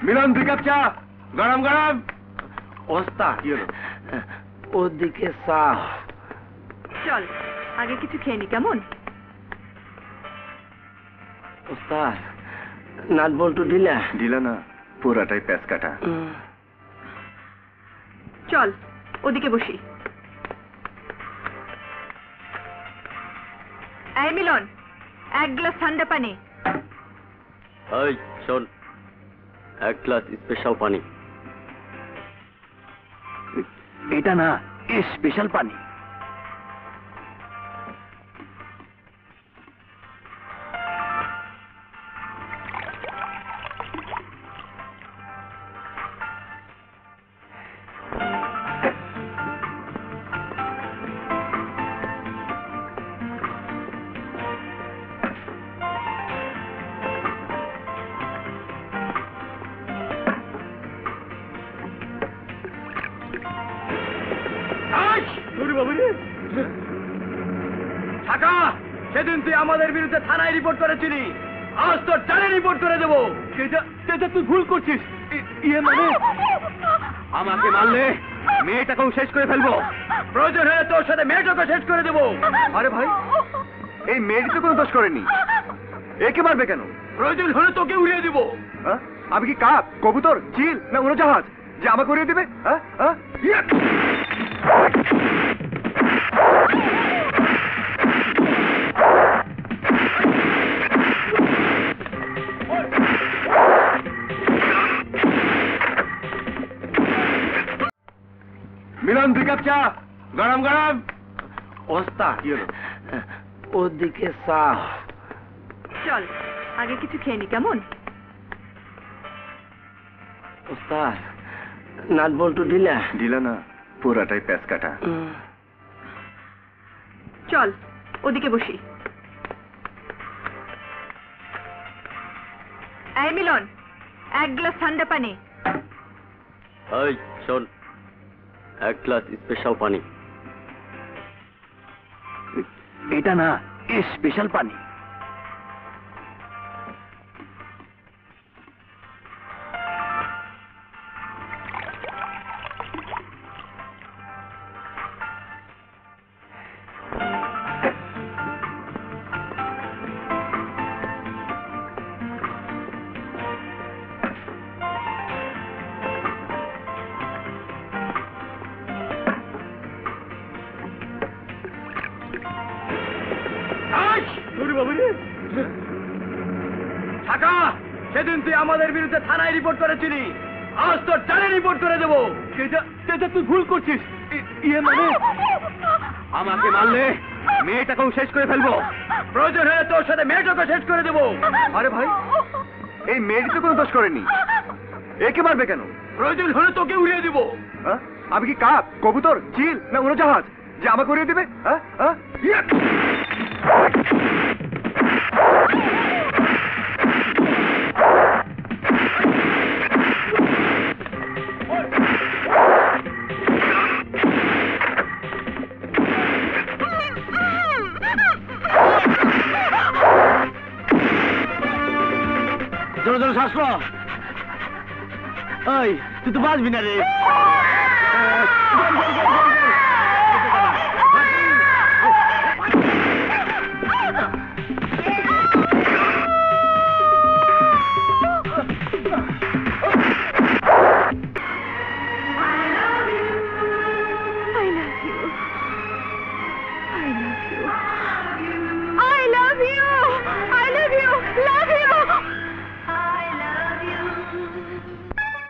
মিলন 2 cup চা, গরম গরম। ওস্তাদ কি হলো? ওদিকে চা। চল আগে কিছু খেয়ে নি, কেমন? ওস্তাদ নাট বল্টু দিলা? দিলা না, পুরাটাই প্যাঁচ কাটা। চল ওদিকে বসি। এই মিলন, 1 গ্লাস ঠান্ডা পানি। এই শোন, 1 গ্লাস স্পেশাল পানি। এটা না, স্পেশাল পানি। সেদিন তুই আমাদের বিরুদ্ধে থানায় রিপোর্ট করেছিলি, আজ তোর জানে রিপোর্ট করে দেবো। তুই ভুল করছিস। ইয়ে মানে আমাকে মারলে মেয়েটাকেও শেষ করে ফেলবো, প্রয়োজন হলে তোর সাথে মেয়েটাকে শেষ করে দেবো। আরে ভাই, এই মেয়েটি তো কোনো দোষ করেনি, একে মারবে কেন? প্রয়োজন হলে তোকে উড়িয়ে দিব। আমি কি কাক, কবুতর, চিল না উড়োজাহাজ যে আমাকে উড়িয়ে দিবে? মিলন 2 কাপ চা, গরম গরম। ওস্তাদ কি হলো? ওদিকে চা। চল আগে কিছু খেয়ে নি, কেমন? ওস্তাদ নাট বল্টু দিলা? দিলা না, পুরাটাই প্যাঁচ কাটা। চল ওদিকে বসি। এই মিলন, 1 গ্লাস ঠান্ডা পানি। এই শোন, 1 গ্লাস স্পেশাল পানি। এটা না, স্পেশাল পানি। সেদিন তুই আমাদের বিরুদ্ধে থানায় রিপোর্ট করেছিলি, আজ তোর জানে রিপোর্ট করে দেবো। তুই ভুল করছিস। ইয়ে মানে আমাকে মারলে মেয়েটাকেও শেষ করে ফেলবো, প্রয়োজন হলে তোর সাথে মেয়েটাকে শেষ করে দেবো। আরে ভাই, এই মেয়েটি তো কোনো দোষ করেনি, একে মারবে কেন? প্রয়োজন হলে তোকে উড়িয়ে দিব। আমি কি কাক, কবুতর, চিল না উড়োজাহাজ যে আমাকে উড়িয়ে দিবে? জোরে জোরে শ্বাস লো। এই তুই তো বাঁচবি না রে।